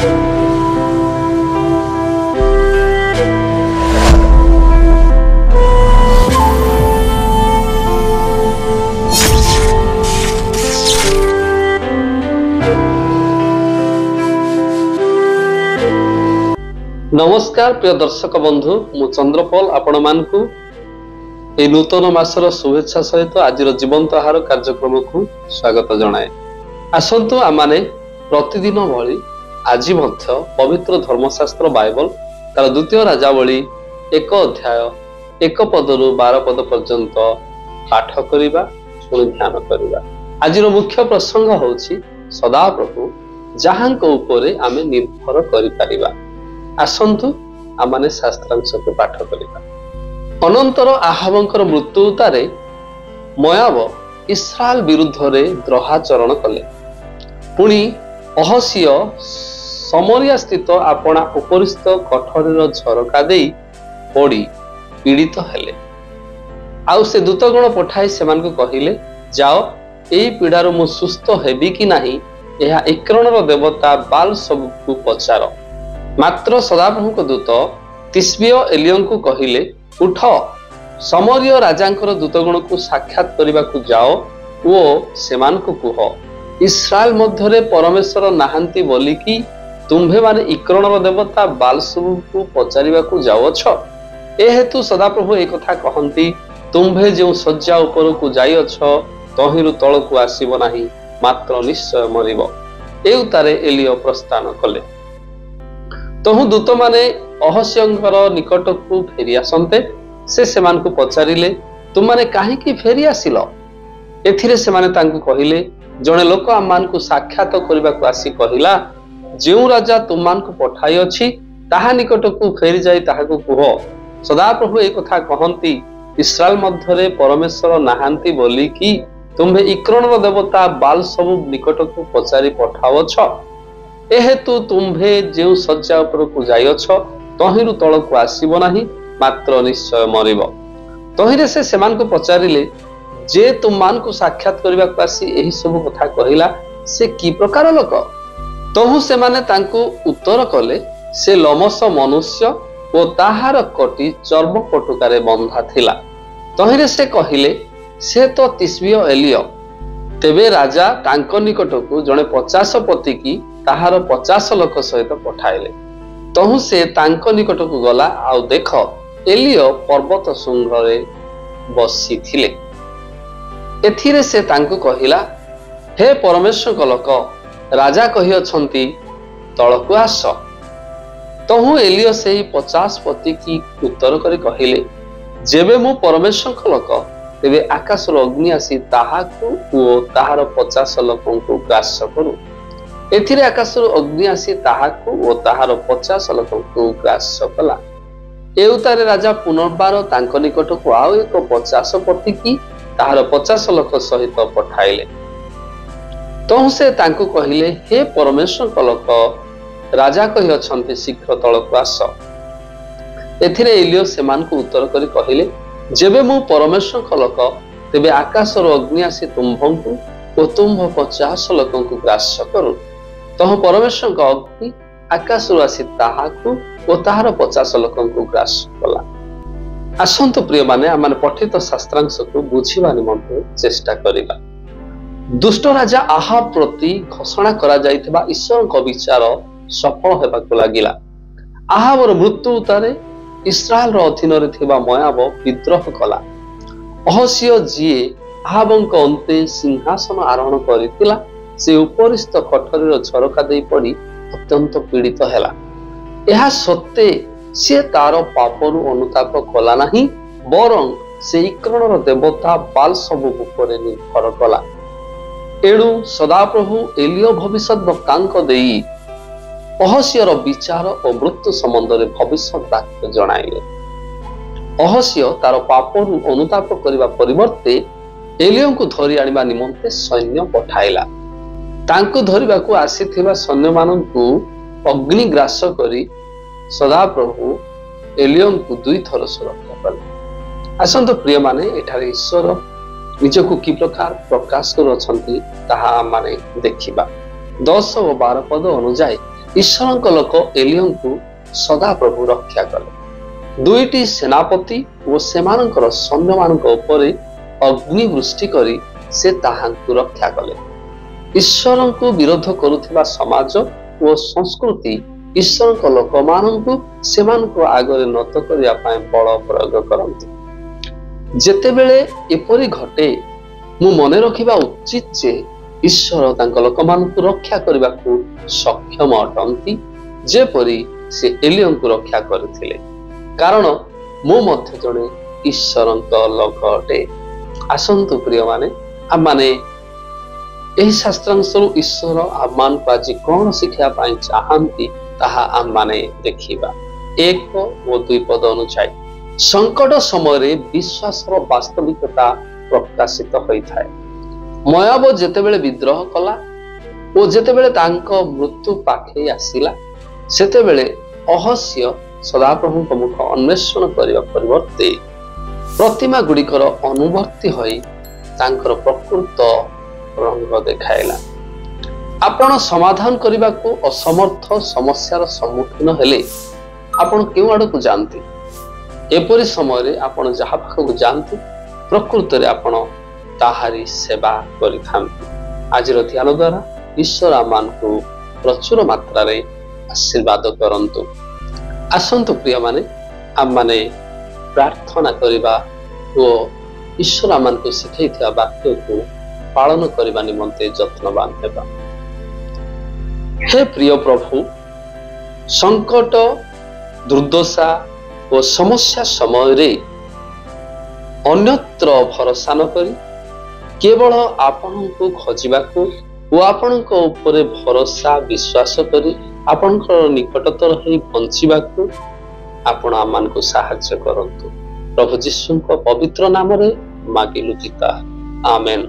नमस्कार प्रिय दर्शक बंधु मु चंद्रपाल आपण मानकु ए नूतन मासर शुभेच्छा सहित आज जीवंत आहार कार्यक्रम को स्वागत जनाए। आसंतु आमाने प्रतिदिन भली आज मध्य पवित्र धर्मशास्त्र बाइबल तार द्वितीय राजावली 1 अध्याय 1 पदरु 12 पद पर्यंत पाठ करिबा पुणी ध्यान करिबा। आज मुख्य प्रसंग होछि सदा प्रभु जहांक उपरे आमे निर्भर करि परिबा। आसंतु आमाने शास्त्रांश को पाठ करिबा। अनंतर आहाबंकर मृत्यु तारे मोआब इस्राएल विरुद्ध रे द्रोहाचरण कले। पुणी अहसिय समरिया स्थित आपणा उपरिस्थ कठोरीर झरका देई पड़ी पीड़ित हेले। आउ से दूतगण पठाई सेमानकु कहिले जाओ एई पीड़ार मु सुस्थ हेबी कि नाही एहा एकरणर देवता बाल सबकु पचार। मात्र सदाप्रभु दूत तिस्बिय एलियन को कहिले उठ समरिय राजांकर दूतगण को साक्षात करने को जाओ ओ सेमान को कुह इस्राएल मध्यरे परमेश्वर नाहांती बोली कि तुम्भे माने इक्रणर देवता बाल सब को पचारिबा को जाओछ। ए हेतु सदाप्रभु एक कथा कहंती तुम्भे जो सज्जा ऊपर को जाइअछ तहिरु तळ को आसीबो नाही मात्र निश्चय मरिबो। ए उतारे एलियो प्रस्थान कले। तहु दूत माने अहस्यंकर निकट को फेरी आसंते से सेमान को पचारिले तुम माने काहे की फेरी आसिल। एथिरे सेमाने तांको कहिले जणे लोक आमान को साक्षात करबा को आसी कहिला जेउ राजा तुमान को पठाई अछि ताहा निकट को फेरी जाई ताहा को कुह सदा प्रभु एक कथा कहंती इस्राएल मध्यरे परमेश्वर नाहांती बोली कि तुम्हे इक्रणर देवता बाल सब निकट को पचारि पठावछ। एहेतु तुम्भे जो सज्जा उपर को जाइअछ तहिरु तळ को आसीबो नाही मात्र निश्चय मरिबो। तहिरे से सेमान को पचारिले जे तुमान को साक्षात करबा को आसी एही सब कथा कहिला से की प्रकार लोक। तहु सेमाने तांको उत्तर कले से लमस मनुष्य ओ ताहार कटी चर्म पटुकारे बंधा थिला। तहिरे से कहिले से तो तिस्बिय एलियो। तेबे राजा तांको निकट को जणे 50 पति की ताहार 50 लोक सहित पठाइले। तहु से तांको निकट को गला आउ देख एलियो पर्वत शृंगरे बसी थिले। एथिरे से तांको कहिला हे परमेश्वर को लोक राजा कहि अछंती तळकु आस। तहु एलियो सेही 50 पति की उत्तर करी कहिले जेबे मु परमेश्वर को लोक तेबे आकाशर अग्नि आसी ताहाकु ओ ताहार 50 लोकंकु ग्रास करू। एथिरे आकाशर अग्नि आसी ताहाकु ओ ताहार 50 लोकंकु ग्रास कला। ए उतारे राजा पुनर्बार तांको निकट को आउ एक 50 पति की ताहार 50 लोक सहित पठाइले। तहु से तांको कहिले हे परमेश्वर को लोक राजा कहि अछंती शीघ्र तळकु आस। एथिरे एलियो सेमान को उत्तर करी कहिले जेबे मु परमेश्वर को लोक तेबे आकाशर अग्नि आसी तुम्भंकु ओ तुम्भ 50 लोकंकु ग्रास करू। तह परमेश्वर को अग्नि आकाशर आसी ताहाकु ओ ताहार 50 लोकंकु ग्रास कला। आसंतु प्रिय माने आमाने पठित शास्त्रांश को बुझिबा निमंते चेष्टा करिबा। दुष्ट राजा आहाब प्रति घोषणा करा जाइथिबा ईश्वर को विचार सफल हेबा को लागिला। आहाबर मृत्यु उतारे इस्राएल अधीन रे थिबा मोआब विद्रोह कला। अहसिय जीए आहाबंक अंते सिंहासन आरोहण करितिला से उपरिस्थ कठोरीर झरका देई पड़ी अत्यंत पीड़ित हेला। एहा सत्ते से तार पापरु अनुताप कला नाही बरं से इक्रणर देवता बाल सब उपरे निर्भर कला। एणु सदाप्रभु एलियो भविष्यत वक्तांक देई अहस्यर विचार और मृत्यु संबंध में भविष्य वाक्य जणाइले। अहस्य तार पापरु अनुताप करने परिवर्ते एलियो को धरी आनिबा निमंते सैन्य पठाइला। तांको धरिबा को आसीथिबा सैन्य माननकु अग्निग्रास करी सदाप्रभु एलियो को 2 थर सुरक्षा कले। आसंत प्रिय माने एठारे ईश्वर निजको कि प्रकार प्रकाश कर अछंती ताहा माने देखिबा। 10 और 12 पद अनुसार ଈଶ୍ୱରଙ୍କ ଲୋକ ଏଲିୟଙ୍କୁ ସଦାପ୍ରଭୁ ରକ୍ଷା କଲେ। ଦୁଇଟି ସେନାପତି ଓ ସେମାନଙ୍କର ସୈନ୍ୟମାନଙ୍କ ଉପରେ ଅଗ୍ନି ବୃଷ୍ଟି କରି ସେ ତାହାଙ୍କୁ ରକ୍ଷା କଲେ। ଈଶ୍ୱରଙ୍କୁ ବିରୋଧ କରୁଥିବା ସମାଜ ଓ ସଂସ୍କୃତି ଈଶ୍ୱରଙ୍କ ଲୋକମାନଙ୍କୁ ସେମାନଙ୍କ ଆଗରେ ନତ କରିବା ପାଇଁ ବଳ ପ୍ରୟୋଗ କରନ୍ତି। ଯେତେବେଳେ ଏପରି ଘଟେ, ମୁଁ ମନେ ରଖିବା ଉଚିତ ଯେ ଈଶ୍ୱର ତାଙ୍କ ଲୋକମାନଙ୍କୁ ରକ୍ଷା କରିବାକୁ ସକ୍ଷମ ଅଟନ୍ତି, ଯେପରି ସେ ଏଲିୟଙ୍କୁ ରକ୍ଷା କରିଥିଲେ। କାରଣ ମୁଁ ମଧ୍ୟ ଜଣେ ଈଶ୍ୱରଙ୍କ ଲୋକ ଅଟେ। ଆସନ୍ତୁ ପ୍ରିୟମାନେ, ଆମମାନେ ଏହି ଶାସ୍ତ୍ରାଂଶରୁ ଈଶ୍ୱର ଆମମାନଙ୍କୁ ଆଜି କଣ ଶିଖିବା ପାଇଁ ଚାହାନ୍ତି ତାହା ଆମମାନେ ଦେଖିବା। 1 ଓ 2 ପଦ ଅନୁଯାୟୀ ସଙ୍କଟ ସମୟରେ ବିଶ୍ୱାସର ବାସ୍ତବିକତା ପ୍ରକାଶିତ ହୋଇଥାଏ। ମୋଆବ ଯେତେବେଳେ ବିଦ୍ରୋହ କଲା ଓ ଯେତେବେଳେ ତାଙ୍କ ମୃତ୍ୟୁ ପାଖେଇ ଆସିଲା, ସେତେବେଳେ ଅହସ୍ୟ ସଦାପ୍ରଭୁଙ୍କ ମୁଖ ଅନ୍ୱେଷଣ କରିବା ପରିବର୍ତ୍ତେ ପ୍ରତିମା ଗୁଡ଼ିକର ଅନୁବର୍ତ୍ତୀ ହୋଇ ତାଙ୍କର ପ୍ରକୃତ ରଙ୍ଗ ଦେଖାଇଲା। ଆପଣ ସମାଧାନ କରିବାକୁ ଅସମର୍ଥ ସମସ୍ୟାର ସମ୍ମୁଖୀନ ହେଲେ ଆପଣ କେଉଁ ଆଡ଼କୁ ଯାଆନ୍ତି? ଏପରି ସମୟରେ ଆପଣ ଯାହା ପାଖକୁ ଯାଆନ୍ତି, ପ୍ରକୃତରେ ଆପଣ ତାହାରି ସେବା କରିଥାନ୍ତି। ଆଜିର ଧ୍ୟାନ ଦ୍ୱାରା ଈଶ୍ୱର ଆମମାନଙ୍କୁ ପ୍ରଚୁର ମାତ୍ରାରେ ଆଶୀର୍ବାଦ କରନ୍ତୁ। ଆସନ୍ତୁ ପ୍ରିୟମାନେ, ଆମମାନେ ପ୍ରାର୍ଥନା କରିବା ଓ ଈଶ୍ୱର ଆମମାନଙ୍କୁ ଶିଖାଇଥିବା ବାକ୍ୟକୁ ପାଳନ କରିବା ନିମନ୍ତେ ଯତ୍ନବାନ ହେବା। ହେ ପ୍ରିୟ ପ୍ରଭୁ, ସଙ୍କଟ, ଦୁର୍ଦ୍ଦଶା ଓ ସମସ୍ୟା ସମୟରେ ଅନ୍ୟତ୍ର ଭରସା ନ କରି କେବଳ ଆପଣଙ୍କୁ ଖୋଜିବାକୁ ଓ ଆପଣଙ୍କ ଉପରେ ଭରସା ବିଶ୍ୱାସ କରି ଆପଣଙ୍କର ନିକଟତର ହୋଇ ବଞ୍ଚିବାକୁ ଆପଣ ଆମମାନଙ୍କୁ ସାହାଯ୍ୟ କରନ୍ତୁ। ପ୍ରଭୁ ଯୀଶୁଙ୍କ ପବିତ୍ର ନାମରେ ମାଗିଲୁ ପିତା, ଆମେନ୍।